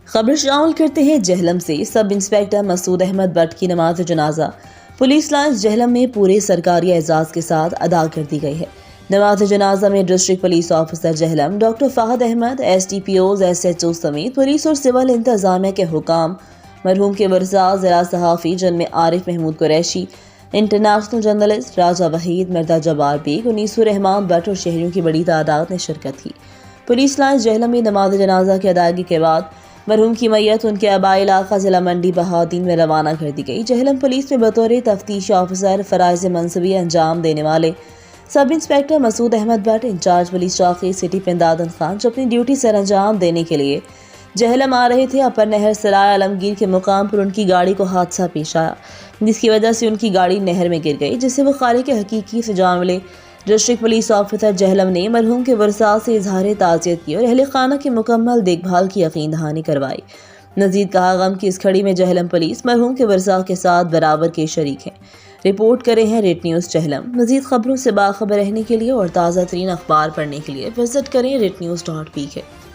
خبر شامل کرتے ہیں جہلم سے۔ سب انسپیکٹر مسعود احمد بٹ کی نماز جنازہ پولیس لائنز جہلم میں پورے سرکاری اعزاز کے ساتھ ادا کر دی گئی ہے۔ نماز جنازہ میں district police officer Jhelum doctor Fahad Ahmed, S D P Os, S H O سمیت پولیس اور سول انتظامیہ کے حکام، مرحوم کے ورثاء، ضلع صحافی جن میں عارف محمود قریشی، انٹرنیشنل جرنلسٹ راجہ وحید، مردا جبار بیگ، انیس الرحمان بٹ اور شہریوں کی بڑی تعداد نے شرکت کی۔ پولیس لائنز جہلم میں نماز جنازہ کی ادائیگی کے بعد مرحوم کی میت ان کے آبائی علاقہ ضلع منڈی بہاؤدین میں روانہ کر دی گئی۔ جہلم پولیس میں بطور تفتیشی آفیسر فرائض منصبی انجام دینے والے سب inspector Masood Ahmed Butt, incharge police چوکی سٹی پندادن خان، جو اپنی ڈیوٹی سر انجام دینے کے لیے جہلم آ رہے تھے، اپر نہر سرائے عالمگیر کے مقام پر ان کی گاڑی کو حادثہ پیش آیا، جس کی وجہ سے ان کی گاڑی نہر میں گر گئی، جس سے وہ خالق حقیقی سے جان ملے۔ ڈسٹرکٹ پولیس آفیسر جہلم نے مرحوم کے ورثاء سے اظہار تعزیت کی اور اہل خانہ کی مکمل دیکھ بھال کی یقین دہانی کروائی۔ مزید کہا، غم کی اس گھڑی میں جہلم پولیس مرحوم کے ورثاء کے ساتھ برابر کے شریک ہیں۔ رپورٹ کرے ہیں ریٹ نیوز جہلم۔ مزید خبروں سے باخبر رہنے کے لیے اور تازہ ترین اخبار پڑھنے کے لیے وزٹ کریں rednews.pk۔